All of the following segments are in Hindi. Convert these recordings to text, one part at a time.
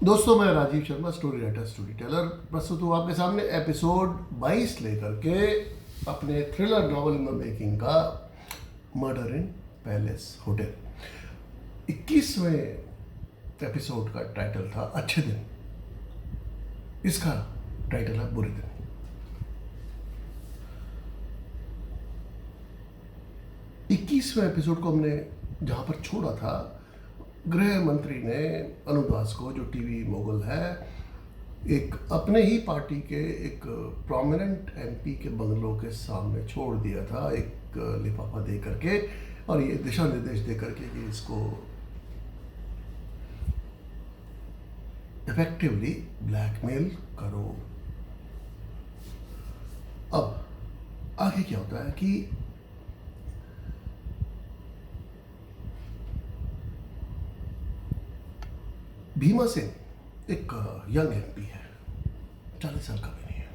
दोस्तों, मैं Rajiv Sharma, story writer, story teller, प्रस्तुत हूँ आपके सामने एपिसोड 22 लेकर के अपने thriller novel in the making का मर्डर इन पैलेस होटल। 21वें एपिसोड का टाइटल था अच्छे दिन, इसका टाइटल है बुरे दिन। इक्कीसवें एपिसोड को हमने जहाँ पर छोड़ा था, गृह मंत्री ने अनुदास को, जो टीवी मोगल है, एक अपने ही पार्टी के एक प्रोमिनेंट एमपी के बंगलों के सामने छोड़ दिया था, एक लिफाफा दे करके और ये दिशा निर्देश दे करके कि इसको इफेक्टिवली ब्लैकमेल करो। अब आगे क्या होता है कि भीमा सिंह एक यंग एमपी है, 40 साल का भी नहीं है।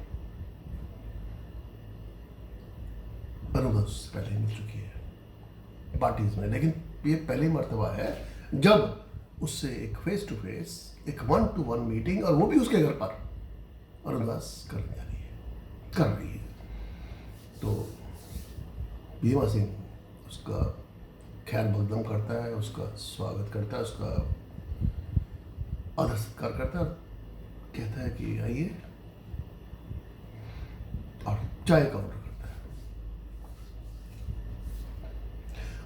अनुदास उससे पहले ही मिल चुकी है पार्टीज में, लेकिन ये पहली मर्तबा है जब उससे एक फेस टू फेस, एक 1-to-1 मीटिंग, और वो भी उसके घर पर अनुदास करने जा रही है, कर रही है। तो भीमा सिंह उसका खैर मकदम करता है, उसका स्वागत करता है, उसका आदर सत्कार करता है और कहता है कि आइए, और चाय का ऑर्डर करता है।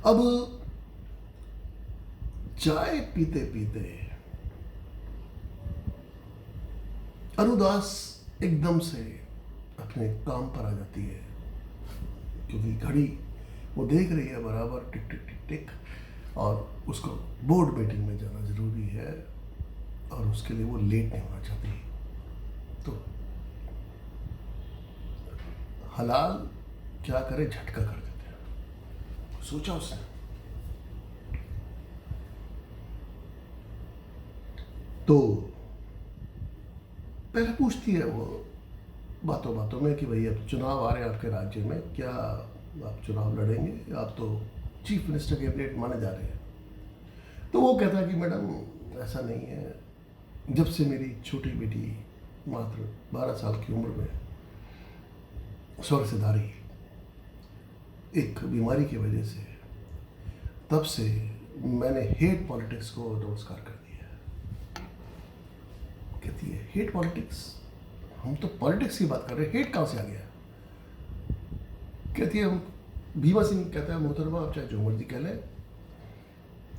अब चाय पीते पीते अनुदास एकदम से अपने काम पर आ जाती है, क्योंकि घड़ी वो देख रही है बराबर, टिक टिक टिक टिक, और उसको बोर्ड मीटिंग में जाना जरूरी है और उसके लिए वो लेट नहीं होना चाहती। तो हलाल क्या करे, झटका कर देते हैं, सोचा उसने। तो पहले पूछती है वो बातों बातों में कि भाई अब चुनाव आ रहे हैं आपके राज्य में, क्या आप चुनाव लड़ेंगे? आप तो चीफ मिनिस्टर कैबिनेट माने जा रहे हैं। तो वो कहता है कि मैडम ऐसा नहीं है, जब से मेरी छोटी बेटी मात्र 12 साल की उम्र में स्वर्ग से धारी एक बीमारी की वजह से, तब से मैंने हेट पॉलिटिक्स को नमस्कार कर दिया। कहती है हेट पॉलिटिक्स? हम तो पॉलिटिक्स की बात कर रहे हैं, हेट कहाँ से आ गया? कहती है, भीमा सिंह कहता है, मोहतरमा आप चाहे जो मर्जी कह लें,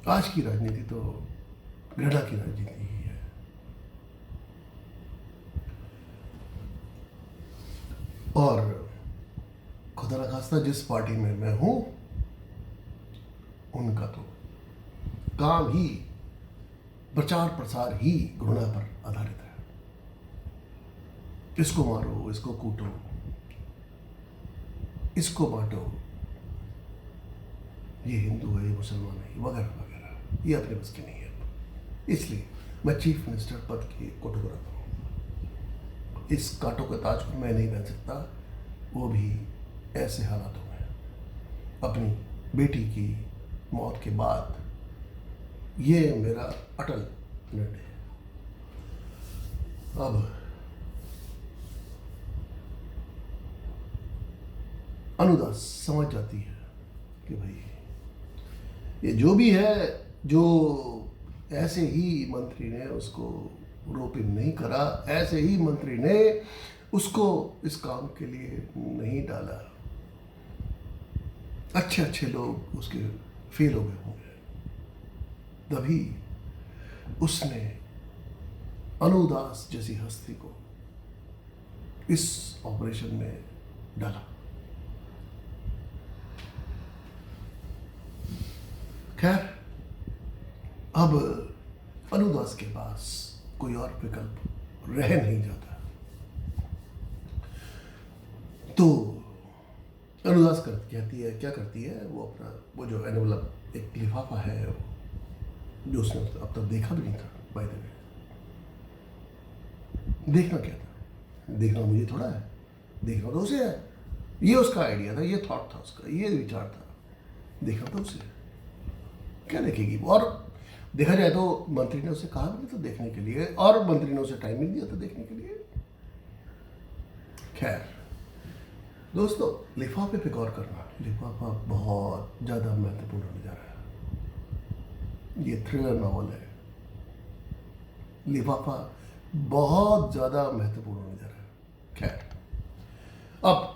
आज की राजनीति तो घृणा की राजनीति ही है। और खुदा न खास्ता जिस पार्टी में मैं हूं, उनका तो काम ही, प्रचार प्रसार ही घृणा पर आधारित है। इसको मारो, इसको कूटो, इसको बांटो, ये हिंदू है, ये मुसलमान है, वगैरह वगैरह, ये अपने बस की नहीं है। इसलिए मैं चीफ मिनिस्टर पद की फोटोग्राफर हूँ। इस कांटों के ताज को मैं नहीं पहन सकता, वो भी ऐसे हालातों में। अपनी बेटी की मौत के बाद ये मेरा अटल निर्णय है। अब अनुदास समझ जाती है कि भाई ये जो भी है, जो ऐसे ही मंत्री ने उसको रोप इन नहीं करा, ऐसे ही मंत्री ने उसको इस काम के लिए नहीं डाला। अच्छे अच्छे लोग उसके फेल हो गए होंगे, तभी उसने अनुदास जैसी हस्ती को इस ऑपरेशन में डाला। खैर, अब अनुदास के पास कोई और विकल्प रह नहीं जाता। तो अनुदास कहती है, क्या करती है वो, अपना वो जो एनवलप, एक लिफाफा है जो उसने अब तक देखा भी नहीं था, बाय द वे। देखना क्या था? देखना मुझे थोड़ा है, देखना तो उसे है। ये उसका आइडिया था, ये थॉट था उसका, ये विचार था, देखना तो उसे। क्या देखेगी? और देखा जाए तो मंत्री ने उसे कहा भी नहीं तो देखने के लिए, और मंत्री ने उसे टाइम नहीं दिया था देखने के लिए। खैर दोस्तों, लिफाफे पे गौर करना। लिफाफा बहुत ज़्यादा महत्वपूर्ण होने जा रहा है। ये थ्रिलर नॉवल है। लिफाफा बहुत ज़्यादा महत्वपूर्ण होने जा रहा है। खैर, अब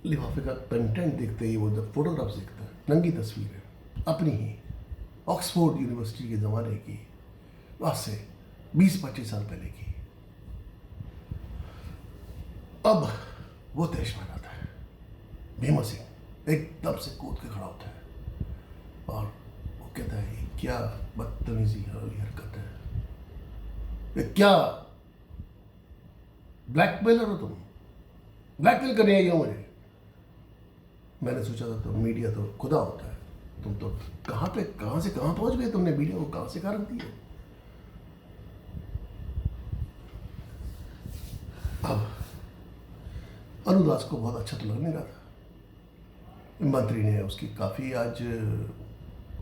लिफाफे का कंटेंट देखते ही वो जब फोटोग्राफ्स देखता है, नंगी तस्वीर है अपनी ही, ऑक्सफोर्ड यूनिवर्सिटी के ज़माने की, आज से 20-25 साल पहले की। अब वो देश में आता है। भीमा सिंह एकदम से कूद के खड़ा होता है और वो कहता है, क्या बदतमीजी वाली हरकत है, ये क्या ब्लैकमेलर हो तुम, ब्लैकमेल करने आई हो मुझे। मैंने सोचा था तो मीडिया तो खुदा होता है, तुम तो कहां से कहां पहुंच गए, तुमने मीडिया को कहां से कारण दिए। अब अनुदास को बहुत अच्छा तो लग नहीं रहा था। मंत्री ने उसकी काफी आज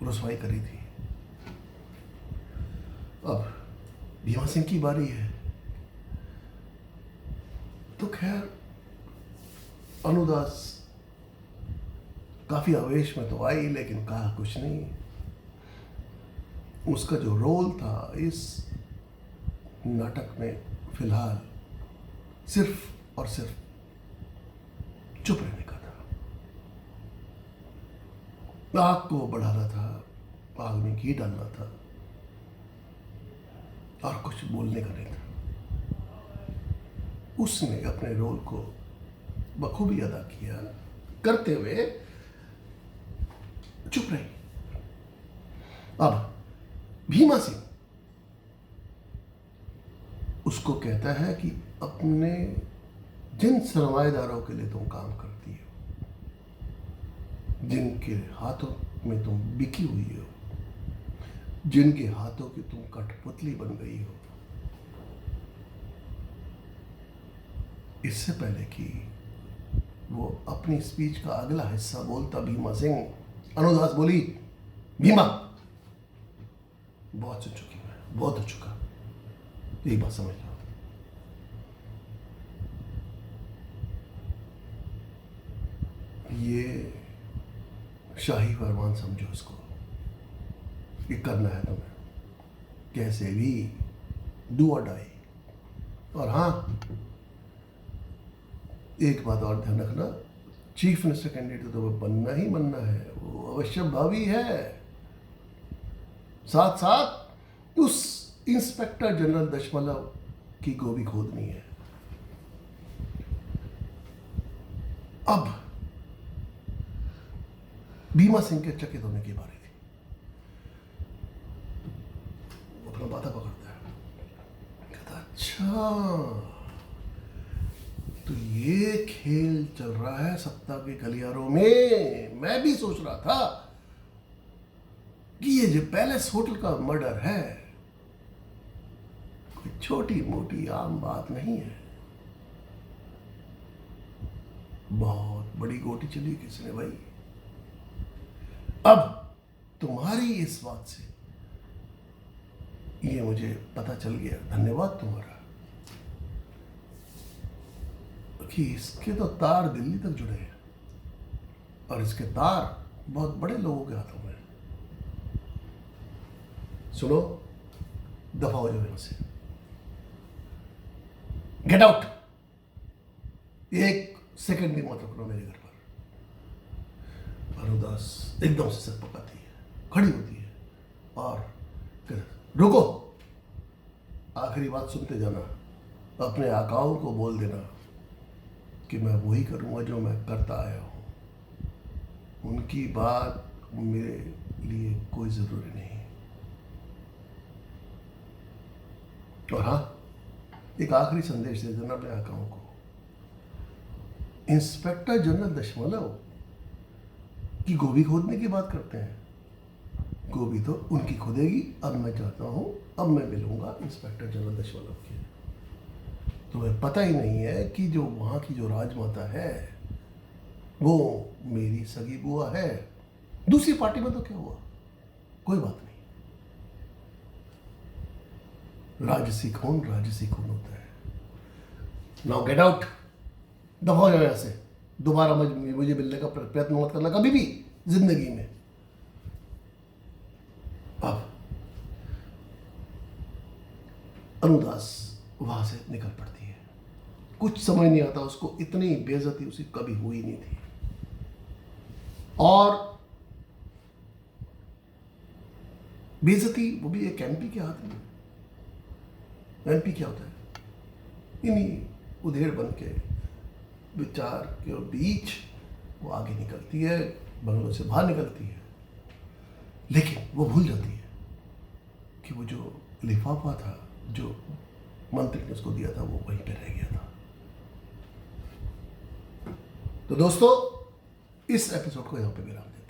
रुसवाई करी थी। अब भीमा सिंह की बारी है। तो खैर अनुदास काफी आवेश में तो आई, लेकिन कहा कुछ नहीं। उसका जो रोल था इस नाटक में फिलहाल सिर्फ और सिर्फ चुप रहने का था। आग को बढ़ाना था, आग में घी डालना था, और कुछ बोलने का नहीं था। उसने अपने रोल को बखूबी अदा किया, करते हुए चुप रही। अब भीमा सिंह उसको कहता है कि अपने जिन सरमाएदारों के लिए तुम काम करती हो, जिनके हाथों में तुम बिकी हुई हो, जिनके हाथों की तुम कठपुतली बन गई हो, इससे पहले कि वो अपनी स्पीच का अगला हिस्सा बोलता, भीमा सिंह, अनुदास बोली, भीमा बहुत सुन चुकी मैं, बहुत हो चुका, यही बात समझ लो। ये शाही फरमान समझो इसको, ये करना है तुम्हें कैसे भी, डू और डाई। और हाँ, एक बात और ध्यान रखना, चीफ मिनिस्टर कैंडिडेट तो वो बनना ही बनना है, वो अवश्य भावी है। साथ साथ उस इंस्पेक्टर जनरल दशमलव की गोभी खोदनी है। अब भीमा सिंह के चकित होने की बारी थी। वो अपना बाता पकड़ता है, कहता अच्छा तो ये खेल चल रहा है सत्ता के गलियारों में। मैं भी सोच रहा था कि ये जो पैलेस होटल का मर्डर है कोई छोटी मोटी आम बात नहीं है, बहुत बड़ी गोटी चली किसने भाई। अब तुम्हारी इस बात से ये मुझे पता चल गया, धन्यवाद तुम्हारा, कि इसके तो तार दिल्ली तक जुड़े हैं और इसके तार बहुत बड़े लोगों के हाथों में। सुनो, दफा हो जाओ यहां से, गेट आउट, एक सेकंड भी मत रुकना मेरे घर पर। अनुदास एकदम से सर पकाती है, खड़ी होती है और रुको, आखिरी बात सुनते जाना, अपने आकाओं को बोल देना कि मैं वही करूंगा जो मैं करता आया हूं, उनकी बात मेरे लिए कोई जरूरी नहीं। और हाँ, एक आखिरी संदेश दे देना अपने आकाओं को, इंस्पेक्टर जनरल दशमलव की गोभी खोदने की बात करते हैं, गोभी तो उनकी खोदेगी। अब मैं चाहता हूं, अब मैं मिलूंगा इंस्पेक्टर जनरल दशमलव के। तुम्हें पता ही नहीं है कि जो वहां की जो राजमाता है वो मेरी सगी बुआ है। दूसरी पार्टी में तो क्या हुआ, कोई बात नहीं। राजसी खून होता है। नाउ गेट आउट, दफा हो जाओ यहाँ से। दोबारा मुझे मिलने का प्रयत्न मत करना कभी भी जिंदगी में। अब अनुदास वहां से निकल पड़ती है। कुछ समझ नहीं आता उसको, इतनी बेइज्जती उसे कभी हुई नहीं थी। और बेइज्जती वो भी एक एमपी के हाथ में। एमपी क्या होता है? इन्हीं उधेड़ बन के विचार के बीच वो आगे निकलती है, बंगलों से बाहर निकलती है, लेकिन वो भूल जाती है कि वो जो लिफाफा था जो मंत्री ने उसको दिया था वो वहीं पे रह गया था। तो दोस्तों, इस एपिसोड को यहाँ पे विराम देते हैं।